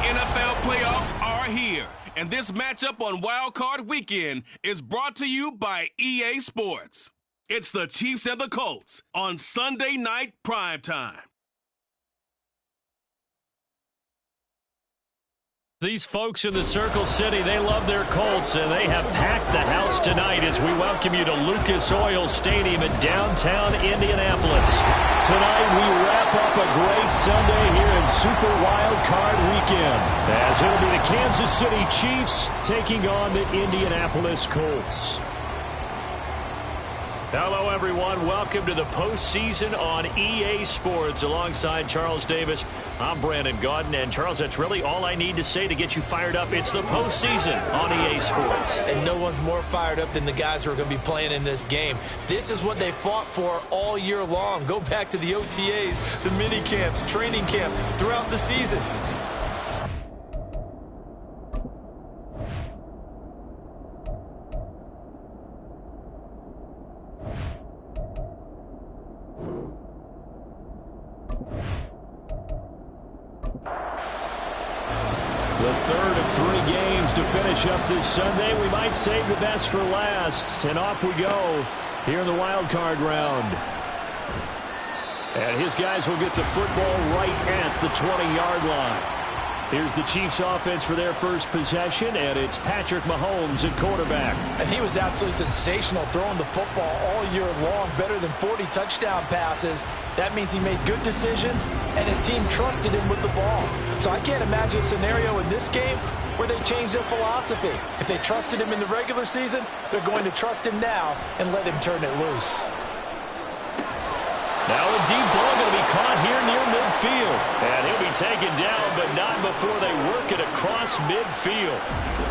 NFL playoffs are here, and this matchup on Wild Card Weekend is brought to you by EA Sports. It's the Chiefs and the Colts on Sunday night primetime. These folks in the Circle City, they love their Colts, and they have packed the house tonight as we welcome you to Lucas Oil Stadium in downtown Indianapolis. Tonight, we wrap up a great Sunday here in Super Wild Card Weekend, as it'll be the Kansas City Chiefs taking on the Indianapolis Colts. Hello, everyone. Welcome to the postseason on EA Sports. Alongside Charles Davis, I'm Brandon Gaudin. And, Charles, that's really all I need to say to get you fired up. It's the postseason on EA Sports. And no one's more fired up than the guys who are going to be playing in this game. This is what they fought for all year long. Go back to the OTAs, the mini camps, training camp, throughout the season. The third of 3 games to finish up this Sunday. We might save the best for last. And off we go here in the wild card round. And his guys will get the football right at the 20-yard line. Here's the Chiefs offense for their first possession, and it's Patrick Mahomes at quarterback. And he was absolutely sensational throwing the football all year long, better than 40 touchdown passes. That means he made good decisions, and his team trusted him with the ball. So I can't imagine a scenario in this game where they changed their philosophy. If they trusted him in the regular season, they're going to trust him now and let him turn it loose. Now a deep ball going to be caught here near midfield. And he'll be taken down, but not before they work it across midfield.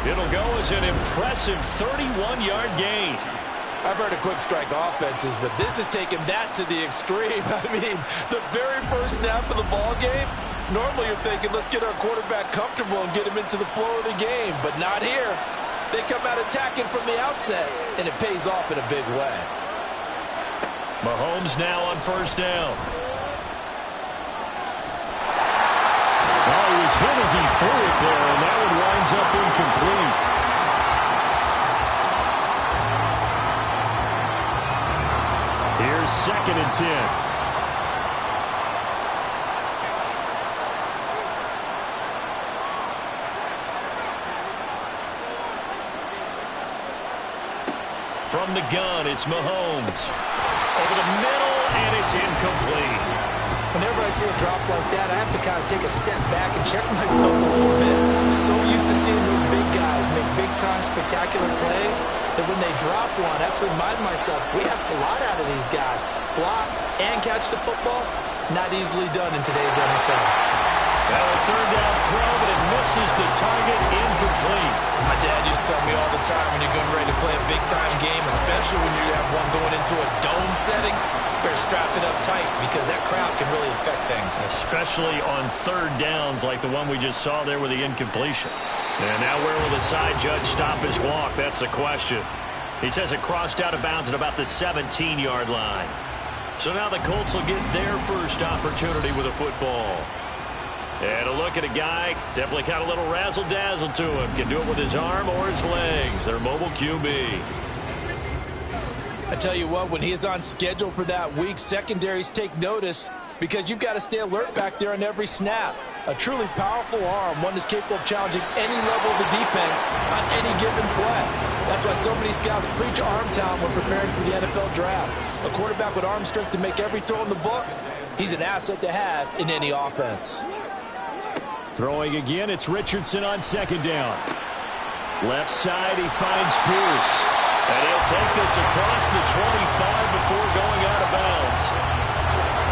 It'll go as an impressive 31-yard gain. I've heard of quick strike offenses, but this is taking that to the extreme. I mean, the very first snap of the ball game, normally you're thinking, let's get our quarterback comfortable and get him into the flow of the game, but not here. They come out attacking from the outset, and it pays off in a big way. Mahomes now on first down. Oh, he was hit as he threw it there, and that one winds up incomplete. Here's 2nd and 10. From the gun, it's Mahomes. Over the middle, and it's incomplete. Whenever I see a drop like that, I have to kind of take a step back and check myself a little bit. So used to seeing those big guys make big-time spectacular plays that when they drop one, I have to remind myself, we ask a lot out of these guys. Block and catch the football, not easily done in today's NFL. Now a third down throw, but it misses the target, incomplete. As my dad used to tell me all the time, when you're getting ready to play a big-time game, especially when you have one going into a dome setting, better strap it up tight because that crowd can really affect things. Especially on third downs like the one we just saw there with the incompletion. And now where will the side judge stop his walk? That's the question. He says it crossed out of bounds at about the 17-yard line. So now the Colts will get their first opportunity with a football. And a look at a guy, definitely got a little razzle-dazzle to him. Can do it with his arm or his legs. Their mobile QB. I tell you what, when he is on schedule for that week, secondaries take notice because you've got to stay alert back there on every snap. A truly powerful arm, one that's capable of challenging any level of the defense on any given play. That's why so many scouts preach arm talent when preparing for the NFL draft. A quarterback with arm strength to make every throw in the book, he's an asset to have in any offense. Throwing again, it's Richardson on 2nd down. Left side, he finds Pierce. And he'll take this across the 25 before going out of bounds.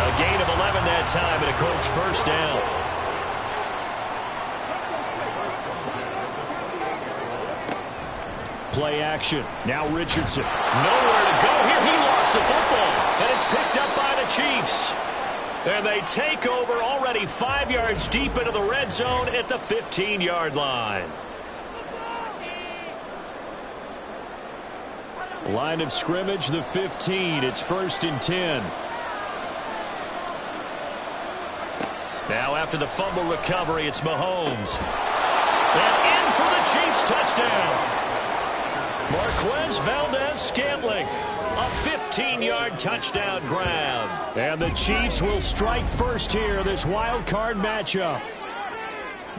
A gain of 11 that time, and a Colts first down. Play action. Now Richardson. Nowhere to go here. He lost the football. And it's picked up by the Chiefs. And they take over already 5 yards deep into the red zone at the 15-yard line. Line of scrimmage, the 15. It's 1st and 10. Now after the fumble recovery, it's Mahomes. And in for the Chiefs touchdown. Marquez Valdez-Scantling. A 15-yard touchdown grab. And the Chiefs will strike first here, this wild card matchup.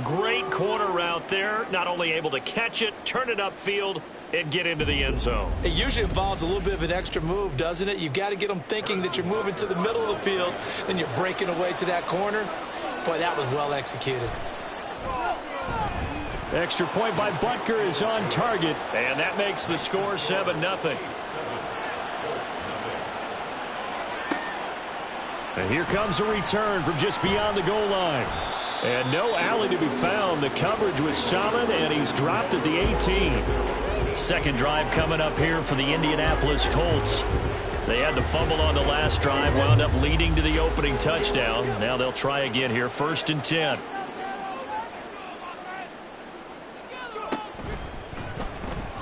Great corner route there. Not only able to catch it, turn it upfield, and get into the end zone. It usually involves a little bit of an extra move, doesn't it? You've got to get them thinking that you're moving to the middle of the field, then you're breaking away to that corner. Boy, that was well executed. Extra point by Butker is on target, and that makes the score 7-0. And here comes a return from just beyond the goal line. And no alley to be found. The coverage was solid, and he's dropped at the 18. Second drive coming up here for the Indianapolis Colts. They had the fumble on the last drive, wound up leading to the opening touchdown. Now they'll try again here, 1st and 10.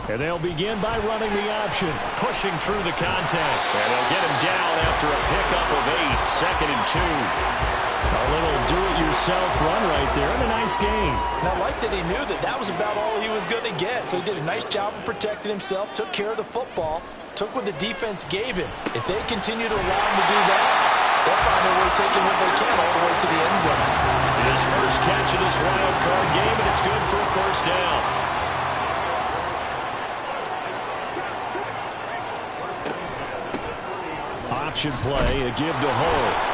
And they'll begin by running the option, pushing through the contact. And they'll get him down after a pickup of 8, 2nd and 2. A little do-it-yourself run right there, and a nice gain. And I like that he knew that that was about all he was going to get. So he did a nice job of protecting himself, took care of the football, took what the defense gave him. If they continue to allow him to do that, they'll find a way taking what they can all the way to the end zone. His first catch of this wild card game, and it's good for a first down. Option play, a give to Hull.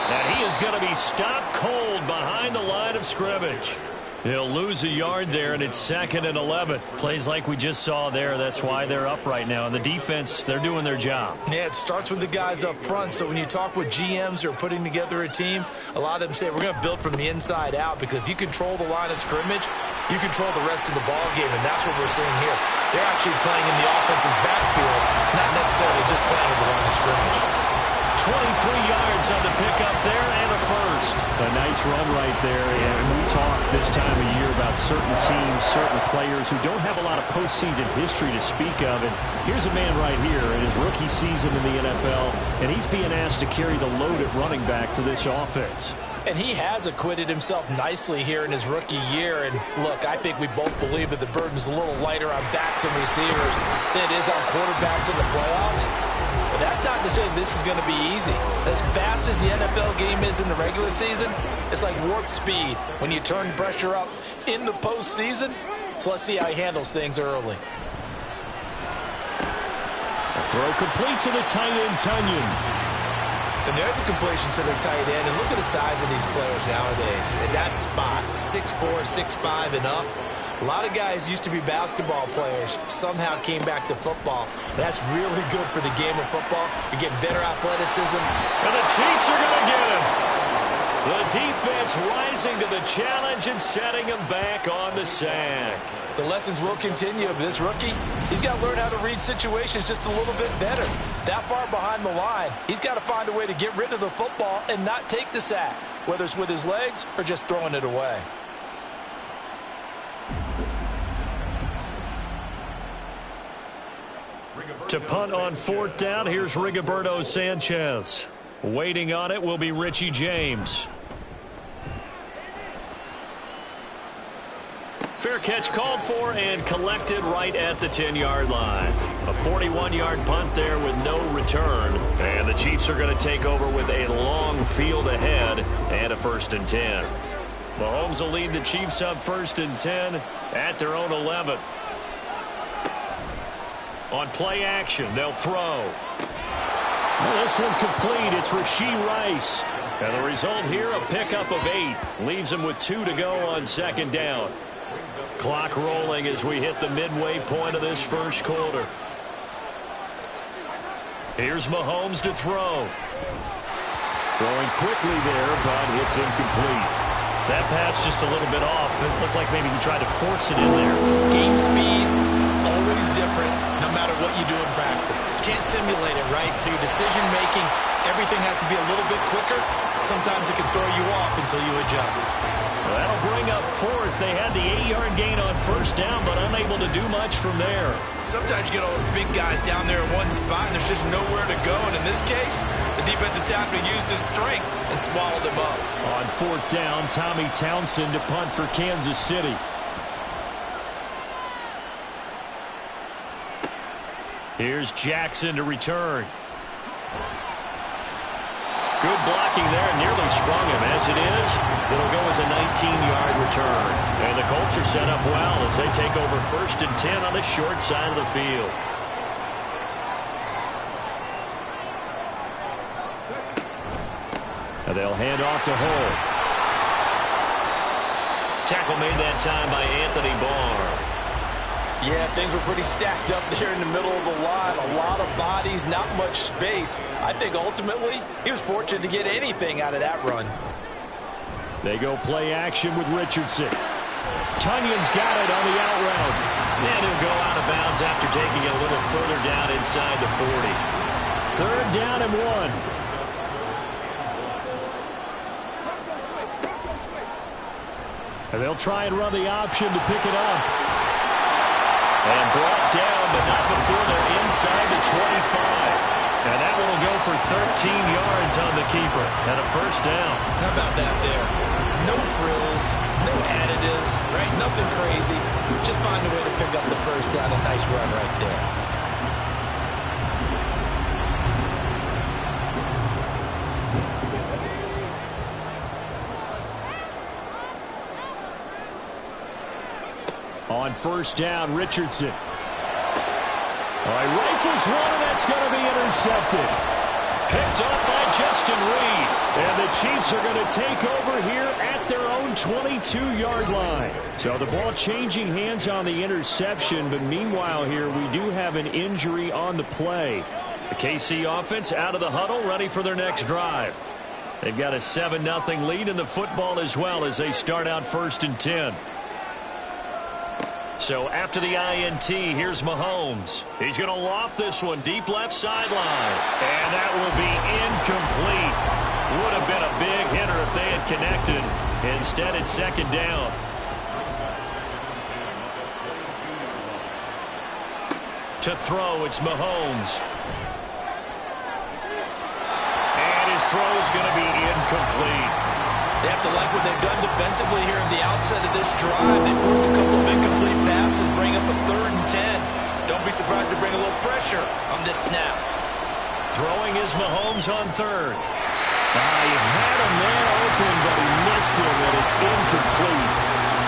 And he is going to be stopped cold behind the line of scrimmage. He'll lose a yard there, and it's 2nd and 11. Plays like we just saw there. That's why they're up right now. And the defense, they're doing their job. Yeah, it starts with the guys up front. So when you talk with GMs who are putting together a team, a lot of them say we're going to build from the inside out, because if you control the line of scrimmage, you control the rest of the ball game, and that's what we're seeing here. They're actually playing in the offense's backfield, not necessarily just playing at the line of scrimmage. 23 yards on the pickup there, and a first. A nice run right there, and we talk this time of year about certain teams, certain players who don't have a lot of postseason history to speak of, and here's a man right here in his rookie season in the NFL, and he's being asked to carry the load at running back for this offense. And he has acquitted himself nicely here in his rookie year. And look, I think we both believe that the burden's a little lighter on backs and receivers than it is on quarterbacks in the playoffs. But that's not to say this is going to be easy. As fast as the NFL game is in the regular season, it's like warp speed when you turn pressure up in the postseason. So let's see how he handles things early. A throw complete to the tight end, Tunyon. And there's a completion to the tight end. And look at the size of these players nowadays. And that spot, 6'4", 6'5", and up. A lot of guys used to be basketball players, somehow came back to football. That's really good for the game of football. You're getting better athleticism. And the Chiefs are going to get him. The defense rising to the challenge and setting him back on the sack. The lessons will continue of this rookie. He's got to learn how to read situations just a little bit better. That far behind the line, he's got to find a way to get rid of the football and not take the sack, whether it's with his legs or just throwing it away. To punt on 4th down, here's Rigoberto Sanchez. Waiting on it will be Richie James. Fair catch called for and collected right at the 10-yard line. A 41-yard punt there with no return. And the Chiefs are going to take over with a long field ahead and a 1st and 10. Mahomes will lead the Chiefs up 1st and 10 at their own 11. On play action, they'll throw. Well, this one complete. It's Rashee Rice. And the result here, a pickup of 8. Leaves him with 2 to go on 2nd down. Clock rolling as we hit the midway point of this first quarter. Here's Mahomes to throw. Throwing quickly there, but it's incomplete. That pass just a little bit off. It looked like maybe he tried to force it in there. Game speed, always different, no matter what you do in practice. You can't simulate it, right? So your decision-making, everything has to be a little bit quicker. Sometimes it can throw you off until you adjust. Well, that'll bring up 4th. They had the 8-yard gain on 1st down, but unable able to do much from there. Sometimes you get all those big guys down there in one spot, and there's just nowhere to go. And in this case, the defensive tackle used his strength and swallowed him up. On fourth down, Tommy Townsend to punt for Kansas City. Here's Jackson to return. Good blocking there, nearly sprung him. As it is, it'll go as a 19-yard return. And the Colts are set up well as they take over 1st and 10 on the short side of the field. And they'll hand off to Hull. Tackle made that time by Anthony Barr. Yeah, things were pretty stacked up there in the middle of the line. A lot of bodies, not much space. I think ultimately he was fortunate to get anything out of that run. They go play action with Richardson. Tunyon's got it on the out route. And he'll go out of bounds after taking it a little further down inside the 40. 3rd down and 1. And they'll try and run the option to pick it up. And brought down, but not before they're inside the 25. And that one will go for 13 yards on the keeper and a 1st down. How about that there? No frills, no additives, right? Nothing crazy. Just find a way to pick up the 1st down. A nice run right there. On 1st down, Richardson. All right, rifles one, and that's going to be intercepted. Picked up by Justin Reed. And the Chiefs are going to take over here at their own 22-yard line. So the ball changing hands on the interception, but meanwhile here we do have an injury on the play. The KC offense out of the huddle, ready for their next drive. They've got a 7-0 lead in the football as well as they start out 1st and 10. So after the INT, here's Mahomes. He's going to loft this one deep left sideline. And that will be incomplete. Would have been a big hitter if they had connected. Instead, it's 2nd down. To throw, it's Mahomes. And his throw is going to be incomplete. They have to like what they've done defensively here at the outset of this drive. They forced a couple of incomplete passes, bring up a 3rd and 10. Don't be surprised to bring a little pressure on this snap. Throwing is Mahomes on 3rd. He had a man open, but he missed him, and it's incomplete.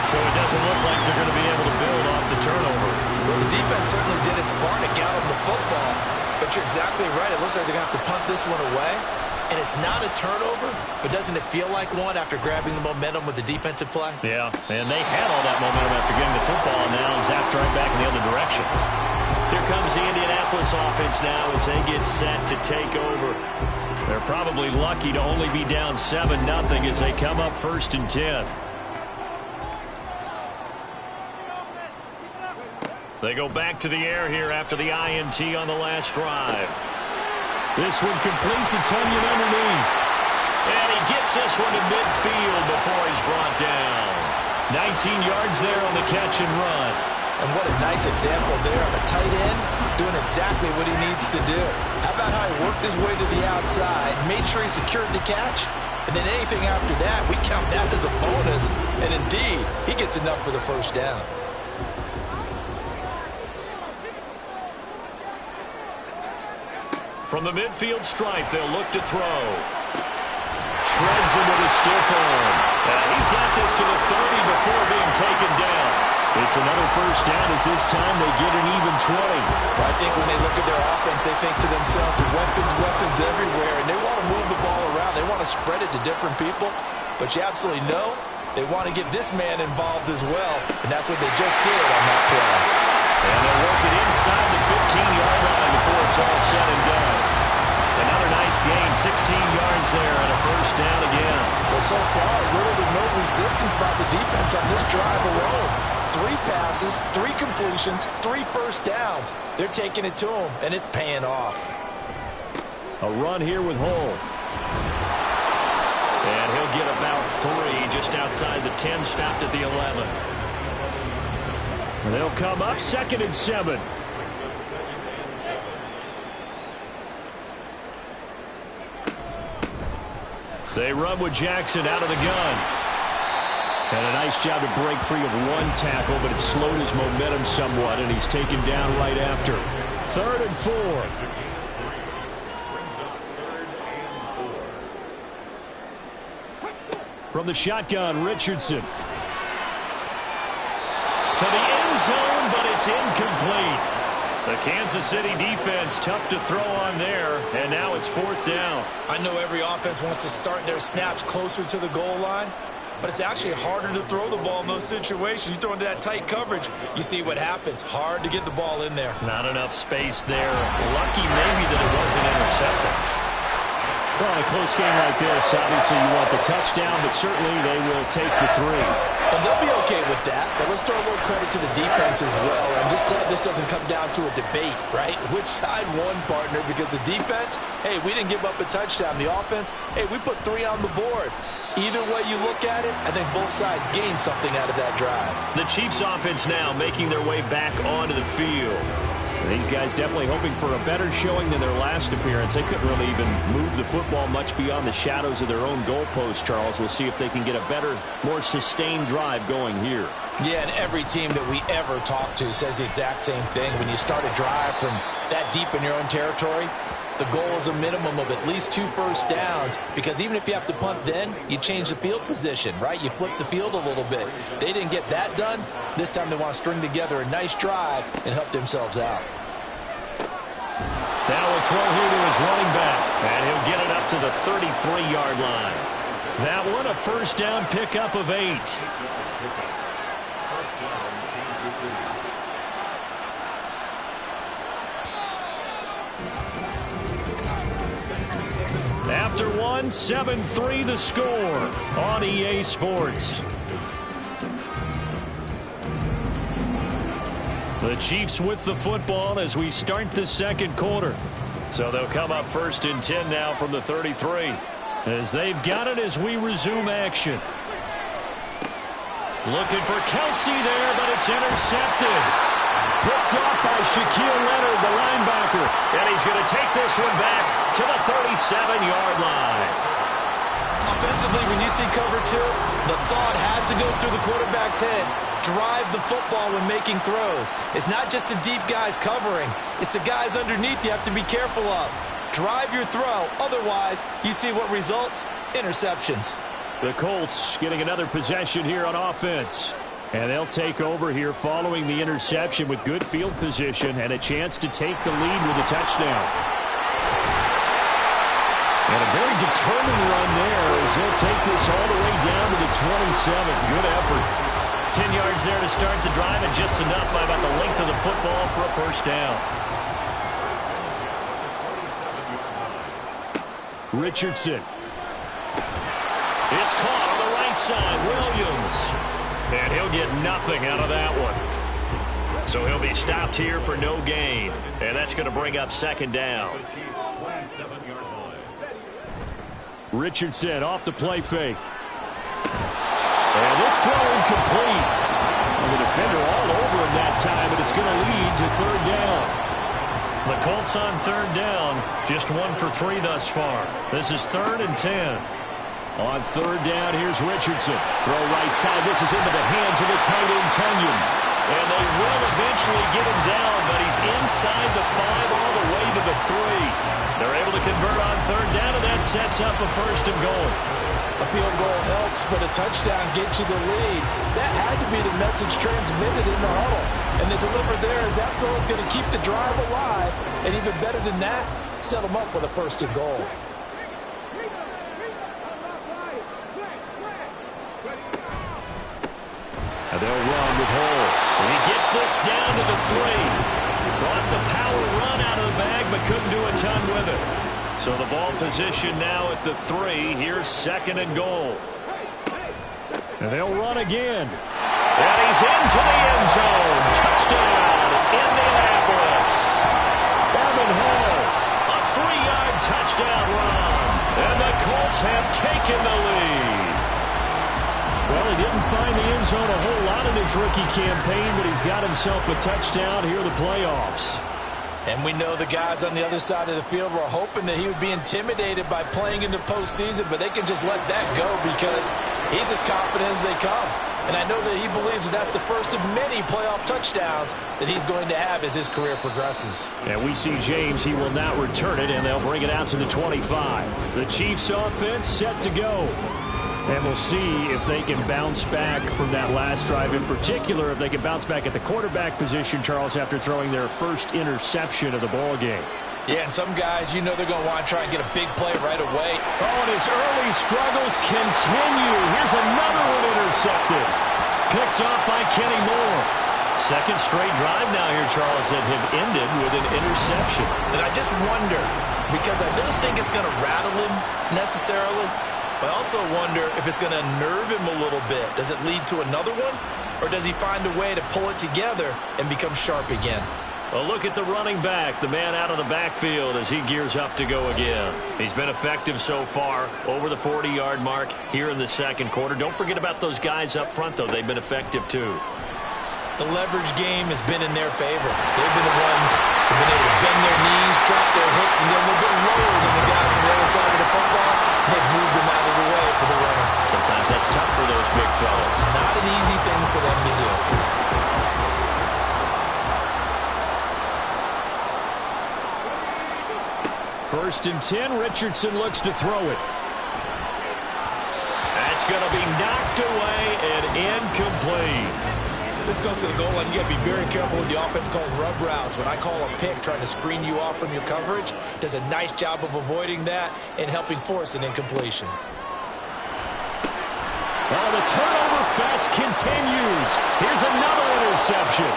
So it doesn't look like they're going to be able to build off the turnover. Well, the defense certainly did its part to get them the football. But you're exactly right. It looks like they're going to have to punt this one away. And it's not a turnover, but doesn't it feel like one after grabbing the momentum with the defensive play? Yeah, and they had all that momentum after getting the football, and now zapped right back in the other direction. Here comes the Indianapolis offense now as they get set to take over. They're probably lucky to only be down 7-0 as they come up 1st and 10. They go back to the air here after the INT on the last drive. This one complete to Tunyon underneath. And he gets this one to midfield before he's brought down. 19 yards there on the catch and run. And what a nice example there of a tight end doing exactly what he needs to do. How about how he worked his way to the outside, made sure he secured the catch, and then anything after that, we count that as a bonus. And indeed, he gets enough for the 1st down. From the midfield stripe, they'll look to throw. Shreds him with a stiff arm. He's got this to the 30 before being taken down. It's another 1st down as this time they get an even 20. Well, I think when they look at their offense, they think to themselves, weapons everywhere, and they want to move the ball around. They want to spread it to different people, but you absolutely know they want to get this man involved as well, and that's what they just did on that play. And they'll work it inside the 15-yard line before it's all said and done. Another nice gain, 16 yards there, and a 1st down again. Well, so far, little to no resistance by the defense on this drive alone. 3 passes, 3 completions, 3 1st downs. They're taking it to him, and it's paying off. A run here with Hull. And he'll get about 3 just outside the 10, stopped at the 11. And they'll come up 2nd and 7. They run with Jackson out of the gun. And a nice job to break free of one tackle, but it slowed his momentum somewhat, and he's taken down right after. 3rd and 4. From the shotgun, Richardson. To the end zone, but it's incomplete. The Kansas City defense tough to throw on there, and now it's 4th down. I know every offense wants to start their snaps closer to the goal line, but it's actually harder to throw the ball in those situations. You throw into that tight coverage, you see what happens. Hard to get the ball in there. Not enough space there. Lucky maybe that it wasn't intercepted. Well, in a close game like this, obviously you want the touchdown, but certainly they will take the 3. And they'll be okay with that, but let's throw a little credit to the defense as well. I'm just glad this doesn't come down to a debate, right? Which side won, partner? Because the defense, hey, we didn't give up a touchdown. The offense, hey, we put 3 on the board. Either way you look at it, I think both sides gained something out of that drive. The Chiefs offense now making their way back onto the field. These guys definitely hoping for a better showing than their last appearance. They couldn't really even move the football much beyond the shadows of their own goalpost, Charles. We'll see if they can get a better, more sustained drive going here. Yeah, and every team that we ever talk to says the exact same thing. When you start a drive from that deep in your own territory, the goal is a minimum of at least 2 first downs, because even if you have to punt then, you change the field position, right? You flip the field a little bit. They didn't get that done. This time they want to string together a nice drive and help themselves out. Now a throw here to his running back, and he'll get it up to the 33-yard line. That one a first down pickup of 8. After 1, 7-3 the score on EA Sports. The Chiefs with the football as we start the 2nd quarter. So they'll come up 1st and 10 now from the 33. As they've got it as we resume action. Looking for Kelsey there, but it's intercepted. Picked up by Shaquille Leonard, the linebacker. And he's going to take this one back to the 37-yard line. Offensively, when you see cover 2, the thought has to go through the quarterback's head. Drive the football when making throws. It's not just the deep guys covering. It's the guys underneath you have to be careful of. Drive your throw. Otherwise, you see what results? Interceptions. The Colts getting another possession here on offense. And they'll take over here following the interception with good field position and a chance to take the lead with a touchdown. And a very determined run there as he'll take this all the way down to the 27. Good effort. 10 yards there to start the drive, and just enough by about the length of the football for a first down. Richardson. It's caught on the right side. Williams. And he'll get nothing out of that one. So he'll be stopped here for no gain. And that's going to bring up 2nd down. Richardson off the play fake. And this throw incomplete. And the defender all over him that time, but it's going to lead to 3rd down. The Colts on 3rd down, just 1 for 3 thus far. This is 3rd and 10. On 3rd down, here's Richardson. Throw right side. This is into the hands of the tight end, Tunyon. And they will eventually get him down, but he's inside the 5 all the way to the 3. They're able to convert on 3rd down, and that sets up a 1st and goal. A field goal helps, but a touchdown gets you the lead. That had to be the message transmitted in the huddle. And the deliver there is that throw is going to keep the drive alive. And even better than that, set them up with a 1st and goal. And they'll run with Hole. And he gets this down to the 3. Brought the power run out of the bag, but couldn't do a ton with it. So the ball position now at the 3. Here's 2nd and goal. And they'll run again. And he's into the end zone. Touchdown, Indianapolis. Evan Hall, a 3-yard touchdown run. And the Colts have taken the lead. Well, he didn't find the end zone a whole lot in his first rookie campaign, but he's got himself a touchdown here in the playoffs. And we know the guys on the other side of the field were hoping that he would be intimidated by playing in the postseason, but they can just let that go because he's as confident as they come. And I know that he believes that that's the first of many playoff touchdowns that he's going to have as his career progresses. And we see James. He will not return it, and they'll bring it out to the 25. The Chiefs offense set to go. And we'll see if they can bounce back from that last drive. In particular, if they can bounce back at the quarterback position, Charles, after throwing their first interception of the ball game. Yeah, and some guys, you know they're going to want to try and get a big play right away. Oh, and his early struggles continue. Here's another one intercepted. Picked off by Kenny Moore. Second straight drive now here, Charles, that have ended with an interception. And I just wonder, because I don't think it's going to rattle him necessarily, but I also wonder if it's going to nerve him a little bit. Does it lead to another one? Or does he find a way to pull it together and become sharp again? A look at the running back, the man out of the backfield as he gears up to go again. He's been effective so far, over the 40-yard mark here in the second quarter. Don't forget about those guys up front, though. They've been effective, too. The leverage game has been in their favor. They've been the ones who've been able to bend their knees, drop their hips, and get a little bit lower than the guys on the other side of the football. They've moved them out of the way for the runner. Sometimes that's tough for those big fellas. Not an easy thing for them to do. First and 10, Richardson looks to throw it. That's going to be knocked away and incomplete. This goes to the goal line. You got to be very careful with the offense calls rub routes. When I call a pick, trying to screen you off from your coverage, does a nice job of avoiding that and helping force an incompletion. Well, the turnover fest continues. Here's another interception.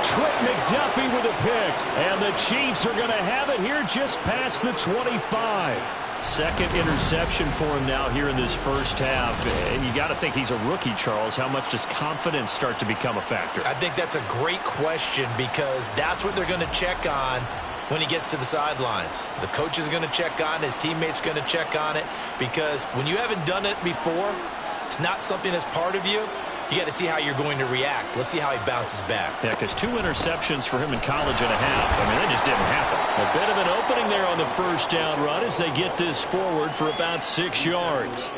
Trent McDuffie with a pick, and the Chiefs are going to have it here just past the 25. Second interception for him now here in this first half. And you got to think he's a rookie, Charles. How much does confidence start to become a factor? I think that's a great question because that's what they're going to check on when he gets to the sidelines. The coach is going to check on it. His teammates going to check on it because when you haven't done it before, it's not something that's part of you. You got to see how you're going to react. Let's see how he bounces back. Yeah, because 2 interceptions for him in college and a half. I mean, that just didn't happen. A bit of an opening there on the first down run as they get this forward for about 6 yards.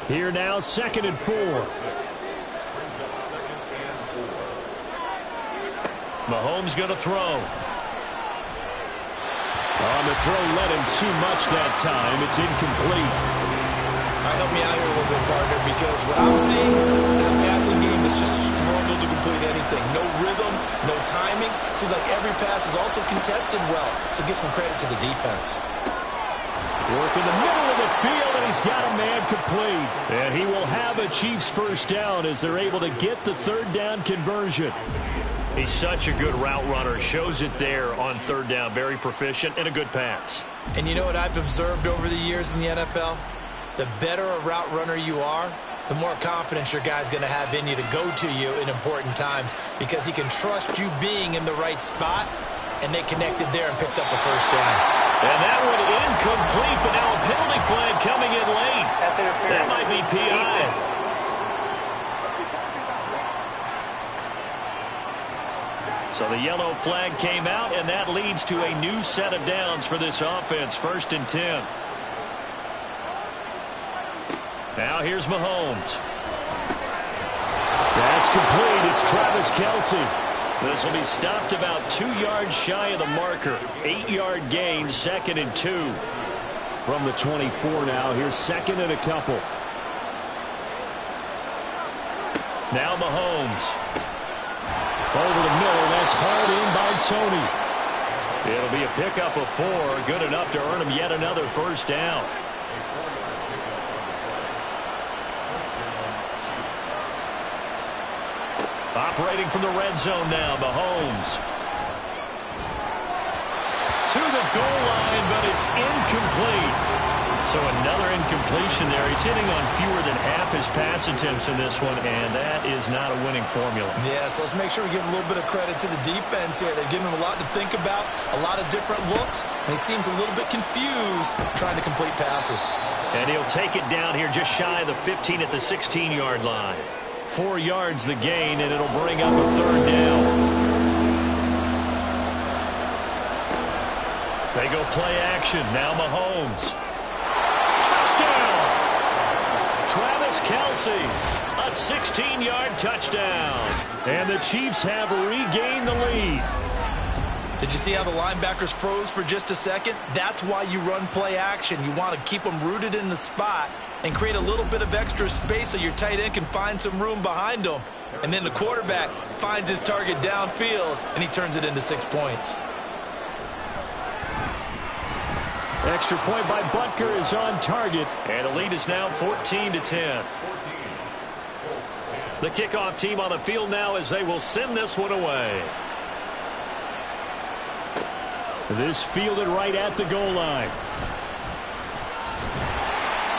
Here now, 2nd and 4. Mahomes going to throw. On the throw, led him too much that time. It's incomplete. All right, help me out here a little bit, partner, because what I'm seeing is a passing game that's just struggled to complete anything. No rhythm, no timing. Seems like every pass is also contested well, so give some credit to the defense. Work in the middle of the field, and he's got a man complete. And he will have a Chiefs first down as they're able to get the third down conversion. He's such a good route runner. Shows it there on third down. Very proficient and a good pass. And you know what I've observed over the years in the NFL? The better a route runner you are, the more confidence your guy's going to have in you to go to you in important times because he can trust you being in the right spot, and they connected there and picked up a first down. And that one incomplete, but now a penalty flag coming in late. That might be PI. So the yellow flag came out, and that leads to a new set of downs for this offense. 1st and 10. Now here's Mahomes. That's complete. It's Travis Kelce. This will be stopped about 2 yards shy of the marker. 8-yard gain, 2nd and 2. From the 24 now. Here's 2nd and a couple. Now Mahomes. Over the middle. That's hauled in by Tony. It'll be a pickup of 4. Good enough to earn him yet another first down. Operating from the red zone now, Mahomes. To the goal line, but it's incomplete. So another incompletion there. He's hitting on fewer than half his pass attempts in this one, and that is not a winning formula. Yeah, so let's make sure we give a little bit of credit to the defense here. They're giving him a lot to think about, a lot of different looks, and he seems a little bit confused trying to complete passes. And he'll take it down here just shy of the 15 at the 16-yard line. 4 yards the gain, and it'll bring up a third down. They go play action. Now Mahomes. Touchdown! Travis Kelce. A 16-yard touchdown. And the Chiefs have regained the lead. Did you see how the linebackers froze for just a second? That's why you run play action. You want to keep them rooted in the spot and create a little bit of extra space so your tight end can find some room behind him. And then the quarterback finds his target downfield, and he turns it into 6 points. Extra point by Butker is on target. And the lead is now 14-10. The kickoff team on the field now as they will send this one away. This fielded right at the goal line.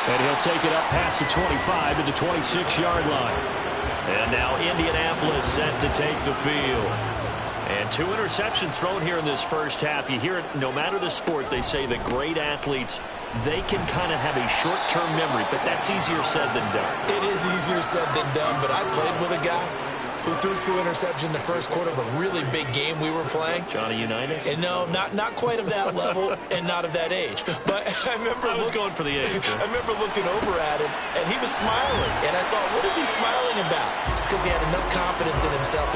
And he'll take it up past the 25 to the 26-yard line. And now Indianapolis set to take the field. And 2 interceptions thrown here in this first half. You hear it, no matter the sport, they say that great athletes, they can kind of have a short-term memory, but that's easier said than done. It is easier said than done, but I played with a guy who threw 2 interceptions in the first quarter of a really big game we were playing. Johnny Unitas? And no, not quite of that level and not of that age. But I was going for the age. I remember looking over at him, and he was smiling. And I thought, what is he smiling about? It's because he had enough confidence in himself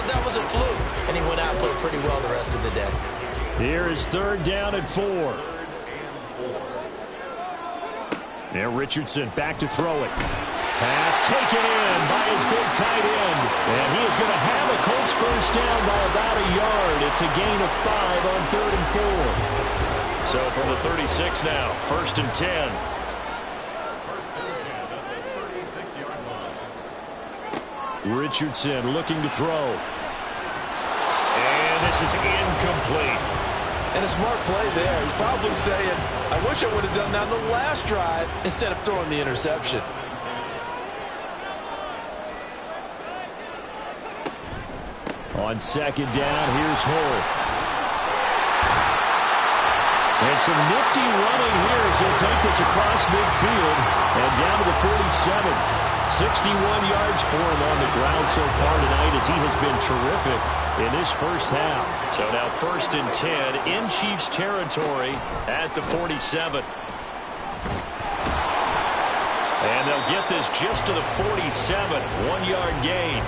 that was a fluke. And he went out and played pretty well the rest of the day. Here is 3rd down and 4. Now Richardson back to throw it. Pass taken in by his big tight end. And he is going to have a Colts first down by about a yard. It's a gain of 5 on 3rd and 4. So from the 36 now, 1st and 10. Richardson looking to throw. And this is incomplete. And a smart play there. He's probably saying, I wish I would have done that on the last drive instead of throwing the interception. On 2nd down, here's Hull. And some nifty running here as he'll take this across midfield and down to the 47. 61 yards for him on the ground so far tonight as he has been terrific in this first half. So now 1st and 10 in Chiefs territory at the 47. And they'll get this just to the 47. 1-yard gain.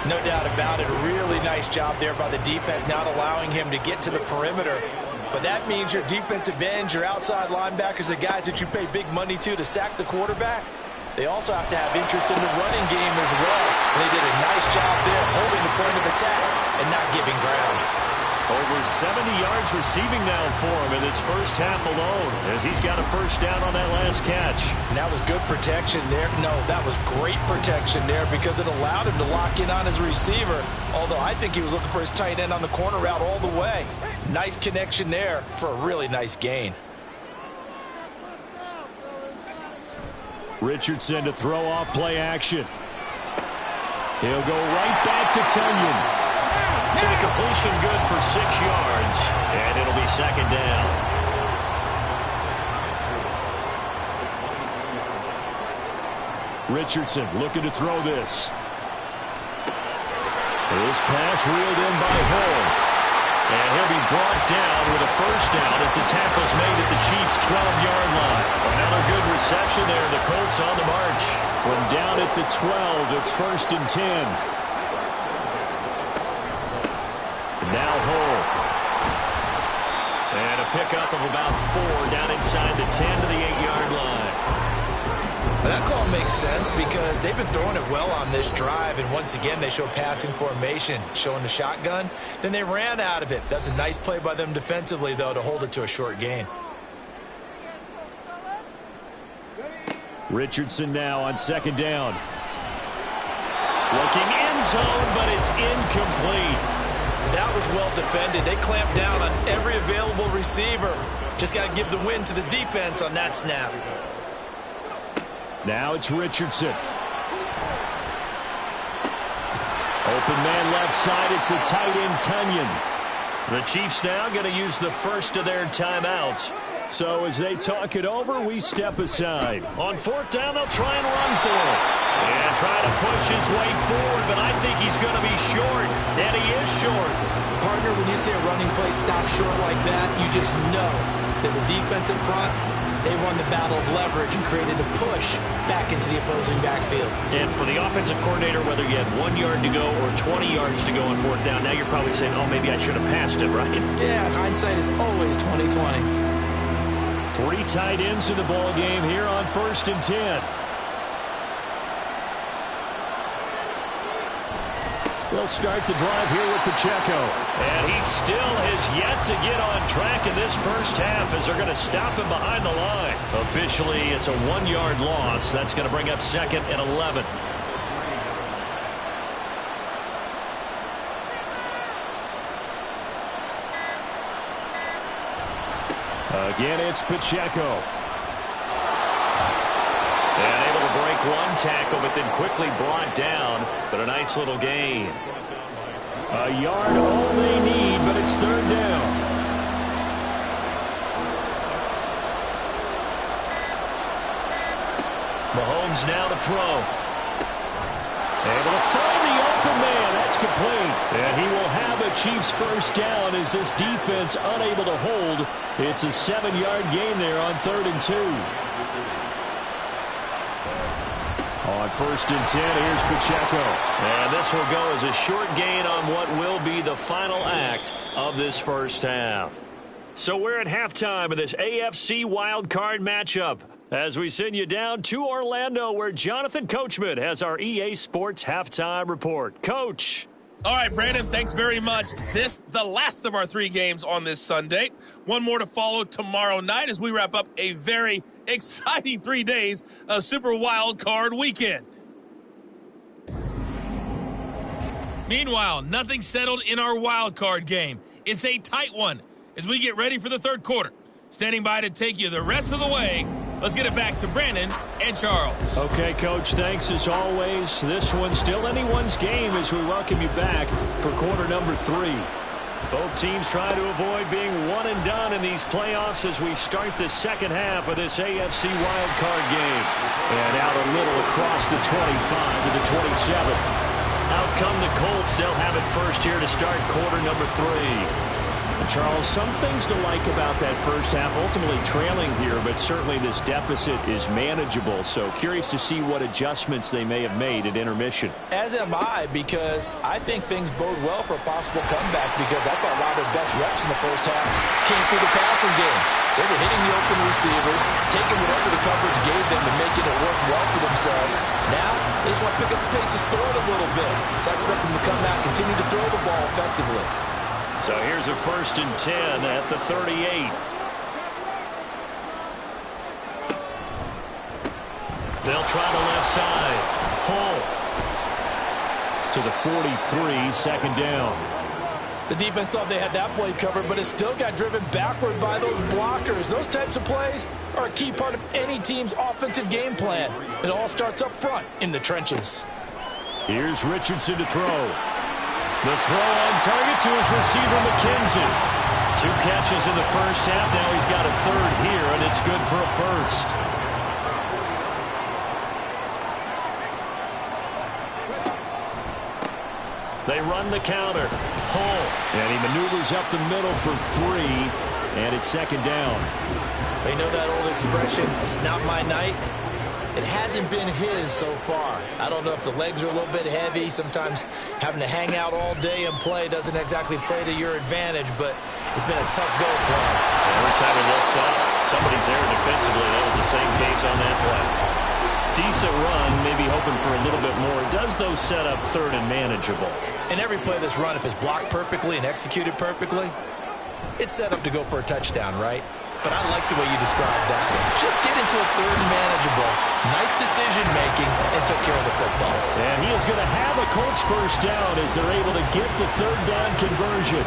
No doubt about it. A really nice job there by the defense, not allowing him to get to the perimeter. But that means your defensive ends, your outside linebackers, the guys that you pay big money to sack the quarterback, they also have to have interest in the running game as well. And they did a nice job there holding the point of attack and not giving ground. Over 70 yards receiving now for him in this first half alone as he's got a first down on that last catch. And that was good protection there. No, that was great protection there because it allowed him to lock in on his receiver, although I think he was looking for his tight end on the corner route all the way. Nice connection there for a really nice gain. Richardson to throw off play action. He'll go right back to Tunyon. So the completion good for 6 yards, and it'll be 2nd down. Richardson looking to throw this. This pass reeled in by Hull. And he'll be brought down with a first down as the tackle's made at the Chiefs' 12-yard line. Another good reception there. The Colts on the march. From down at the 12, it's 1st and 10. Now Hull. And a pickup of about 4 down inside the 10 to the 8-yard line. That call makes sense because they've been throwing it well on this drive, and once again they show passing formation, showing the shotgun. Then they ran out of it. That's a nice play by them defensively, though, to hold it to a short gain. Richardson now on 2nd down. Looking end zone, but it's incomplete. That was well defended. They clamped down on every available receiver. Just got to give the win to the defense on that snap. Now it's Richardson. Open man left side. It's the tight end, Tunyon. The Chiefs now going to use the first of their timeouts So as they talk it over, we step aside. On fourth down, they'll try and run for it. And try to push his way forward, but I think he's going to be short. And he is short. Partner, when you see a running play stop short like that, you just know that the defense in front, they won the battle of leverage and created a push back into the opposing backfield. And for the offensive coordinator, whether you had 1 yard to go or 20 yards to go on fourth down, now you're probably saying, oh, maybe I should have passed it, right? Yeah, hindsight is always 20/20. 3 tight ends in the ball game here on 1st and 10. They'll start the drive here with Pacheco. And he still has yet to get on track in this first half as they're going to stop him behind the line. Officially, it's a 1-yard loss. That's going to bring up 2nd and 11. Again, it's Pacheco. And able to break 1 tackle, but then quickly brought down. But a nice little gain. A yard all they need, but it's 3rd down. Mahomes now to throw. Able to find the open man. That's complete. And he will have a Chiefs first down as this defense unable to hold. It's a 7-yard gain there on 3rd and 2. On 1st and 10, here's Pacheco. And this will go as a short gain on what will be the final act of this first half. So we're at halftime of this AFC wildcard matchup as we send you down to Orlando where Jonathan Coachman has our EA Sports halftime report. Coach. All right, Brandon, thanks very much. This, the last of our 3 games on this Sunday. One more to follow tomorrow night as we wrap up a very exciting 3 days of Super Wild Card Weekend. Meanwhile, nothing settled in our wild card game. It's a tight one as we get ready for the 3rd quarter. Standing by to take you the rest of the way, let's get it back to Brandon and Charles. Okay, Coach, thanks as always. This one's still anyone's game as we welcome you back for quarter number 3. Both teams try to avoid being one and done in these playoffs as we start the second half of this AFC wildcard game. And out a little across the 25 to the 27. Out come the Colts. They'll have it first here to start quarter number 3. Charles, some things to like about that first half, ultimately trailing here, but certainly this deficit is manageable. So curious to see what adjustments they may have made at intermission. As am I, because I think things bode well for a possible comeback, because I thought a lot of their best reps in the first half came through the passing game. They were hitting the open receivers, taking whatever the coverage gave them and making it work well for themselves. Now, they just want to pick up the pace of scoring a little bit. So I expect them to come back, continue to throw the ball effectively. So here's a 1st and 10 at the 38. They'll try the left side. Hall to the 43, 2nd down. The defense thought they had that play covered, but it still got driven backward by those blockers. Those types of plays are a key part of any team's offensive game plan. It all starts up front in the trenches. Here's Richardson to throw. The throw on target to his receiver, McKenzie. 2 catches in the first half. Now he's got a 3rd here, and it's good for a 1st. They run the counter. Hall. And he maneuvers up the middle for 3, and it's 2nd down. They know that old expression, it's not my night. It hasn't been his so far. I don't know if the legs are a little bit heavy. Sometimes having to hang out all day and play doesn't exactly play to your advantage, but it's been a tough go for him. Every time he looks up, somebody's there defensively. That was the same case on that play. Decent run, maybe hoping for a little bit more. Does those set up 3rd and manageable? In every play of this run, if it's blocked perfectly and executed perfectly, it's set up to go for a touchdown, right? But I like the way you described that. Just get into a 3rd and manageable. Nice decision-making and took care of the football. And he is going to have a Colts first down as they're able to get the 3rd down conversion.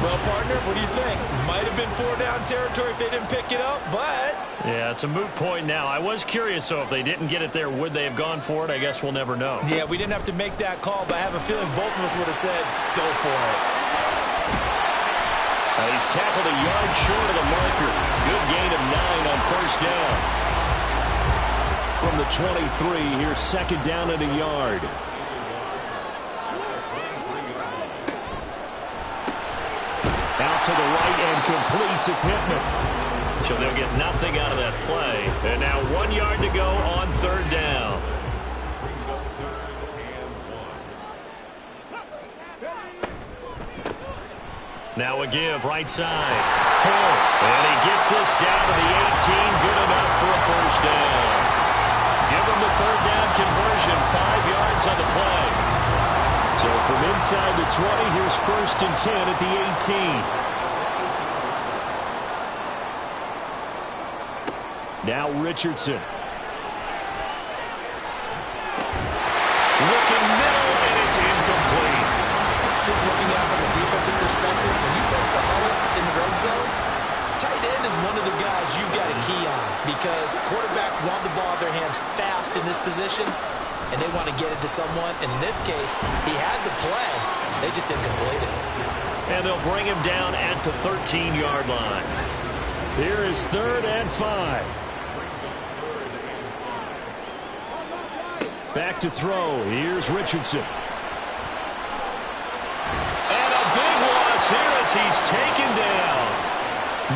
Well, partner, what do you think? Might have been 4-down territory if they didn't pick it up, but... Yeah, it's a moot point now. I was curious, so if they didn't get it there, would they have gone for it? I guess we'll never know. Yeah, we didn't have to make that call, but I have a feeling both of us would have said, go for it. He's tackled a yard short of the marker. Good gain of 9 on first down. From the 23, here's second down and a yard. Out to the right and complete to Pittman. So they'll get nothing out of that play. And now 1 yard to go on third down. Now a give, right side. And he gets this down to the 18. Good enough for a first down. Give him the third down conversion. 5 yards on the play. So from inside the 20, here's first and 10 at the 18. Now Richardson. Looking middle, and it's incomplete. Just looking at it from a defensive perspective, when you break the huddle in the red zone, tight end is one of the guys you've got to key on because quarterbacks want the ball in their hands fast in this position, and they want to get it to someone. And in this case, he had the play. They just didn't complete it. And they'll bring him down at the 13-yard line. Here is 3rd and 5. Back to throw. Here's Richardson. And a big loss here as he's taken down.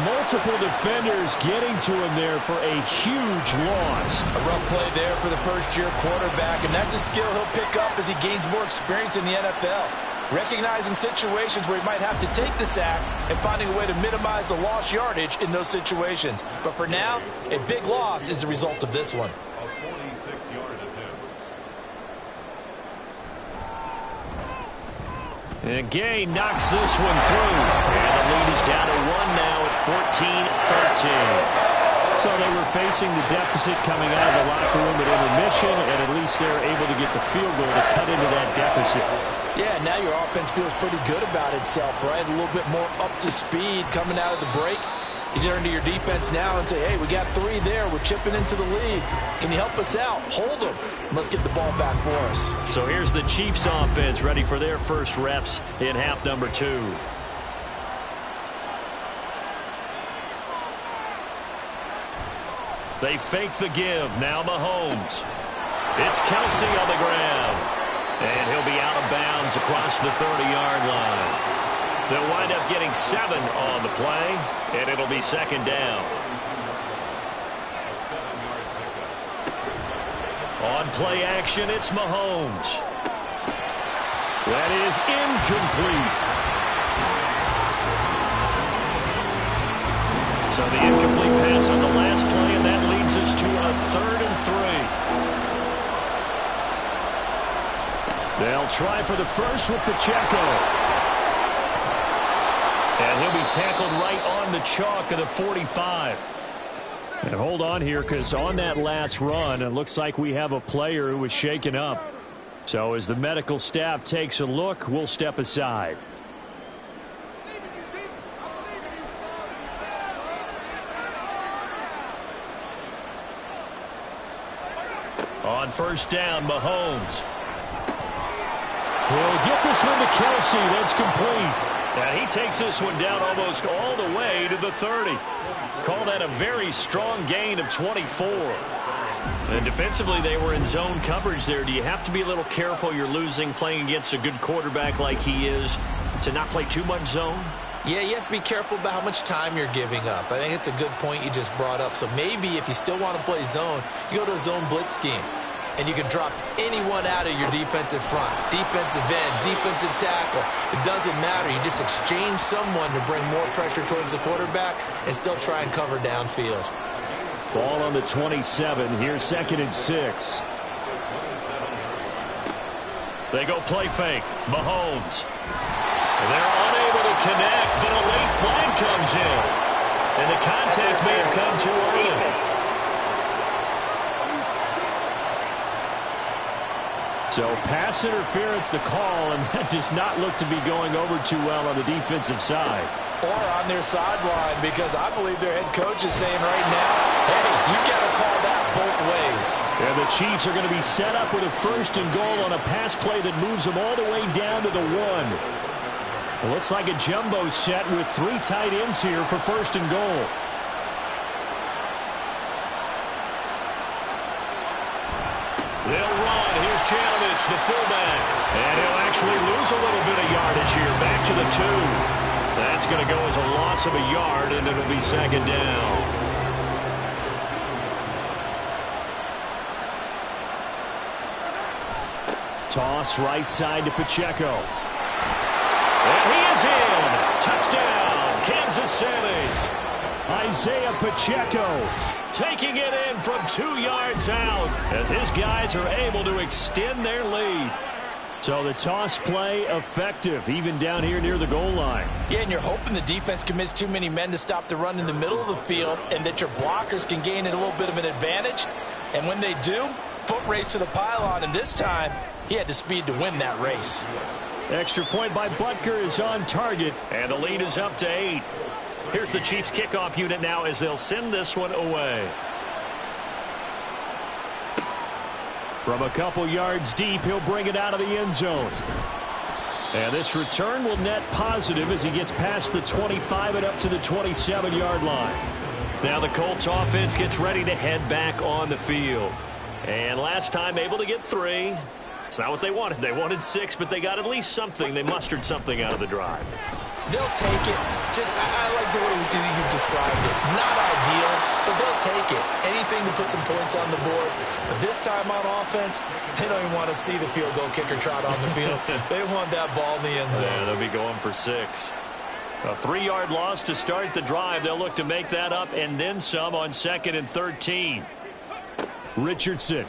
Multiple defenders getting to him there for a huge loss. A rough play there for the first-year quarterback, and that's a skill he'll pick up as he gains more experience in the NFL. Recognizing situations where he might have to take the sack and finding a way to minimize the lost yardage in those situations. But for now, a big loss is the result of this one. A 46-yard attempt. And Gay knocks this one through. And the lead is down to 1 now at 14-13. So they were facing the deficit coming out of the locker room at intermission, and at least they're able to get the field goal to cut into that deficit. Yeah, now your offense feels pretty good about itself, right? A little bit more up to speed coming out of the break. You turn to your defense now and say, hey, we got 3 there. We're chipping into the lead. Can you help us out? Hold them. Let's get the ball back for us. So here's the Chiefs offense ready for their first reps in half number 2. They fake the give. Now Mahomes. It's Kelsey on the ground. And he'll be out of bounds across the 30-yard line. They'll wind up getting 7 on the play, and it'll be second down. On play action, it's Mahomes. That is incomplete. So the incomplete pass on the last play, and that leads us to a 3rd and 3. They'll try for the first with Pacheco. And he'll be tackled right on the chalk of the 45. And hold on here, because on that last run, it looks like we have a player who was shaken up. So as the medical staff takes a look, we'll step aside. On first down, Mahomes. He'll get this one to Kelsey. That's complete. And he takes this one down almost all the way to the 30. Call that a very strong gain of 24. And defensively, they were in zone coverage there. Do you have to be a little careful? You're losing, playing against a good quarterback like he is, to not play too much zone? Yeah, you have to be careful about how much time you're giving up. I think it's a good point you just brought up. So maybe if you still want to play zone, you go to a zone blitz scheme. And you can drop anyone out of your defensive front. Defensive end, defensive tackle. It doesn't matter. You just exchange someone to bring more pressure towards the quarterback and still try and cover downfield. Ball on the 27. Here's 2nd and 6. They go play fake. Mahomes. They're unable to connect, but a late flag comes in. And the contact may have come too early. So pass interference the call, and that does not look to be going over too well on the defensive side. Or on their sideline, because I believe their head coach is saying right now, hey, you got to call that both ways. And the Chiefs are going to be set up with a 1st and goal on a pass play that moves them all the way down to the 1. It looks like a jumbo set with 3 tight ends here for 1st and goal. They'll run. Here's Chanovich, the fullback. And he'll actually lose a little bit of yardage here. Back to the 2. That's going to go as a loss of a yard, and it'll be 2nd down. Toss right side to Pacheco. And he is in. Touchdown, Kansas City. Isaiah Pacheco taking it in from 2 yards out as his guys are able to extend their lead. So the toss play effective, even down here near the goal line. Yeah, and you're hoping the defense commits too many men to stop the run in the middle of the field and that your blockers can gain a little bit of an advantage. And when they do, foot race to the pylon, and this time he had the speed to win that race. Extra point by Butker is on target, and the lead is up to 8. Here's the Chiefs kickoff unit now as they'll send this one away. From a couple yards deep, he'll bring it out of the end zone. And this return will net positive as he gets past the 25 and up to the 27-yard line. Now the Colts offense gets ready to head back on the field. And last time able to get 3. It's not what they wanted. They wanted 6, but they got at least something. They mustered something out of the drive. They'll take it. I like the way you described it. Not ideal, but they'll take it. Anything to put some points on the board. But this time on offense, they don't even want to see the field goal kicker trot on the field. They want that ball in the end zone. Yeah, they'll be going for 6. A 3-yard loss to start the drive. They'll look to make that up and then some on 2nd and 13. Richardson.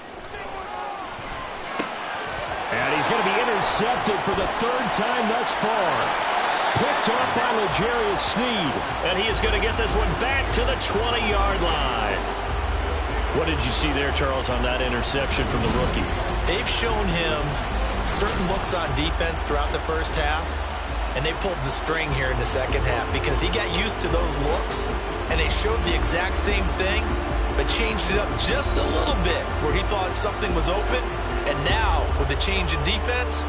And he's going to be intercepted for the 3rd time thus far. Picked up by L'Jarius Sneed. And he is going to get this one back to the 20-yard line. What did you see there, Charles, on that interception from the rookie? They've shown him certain looks on defense throughout the first half, and they pulled the string here in the second half because he got used to those looks, and they showed the exact same thing, but changed it up just a little bit where he thought something was open, and now, with the change in defense,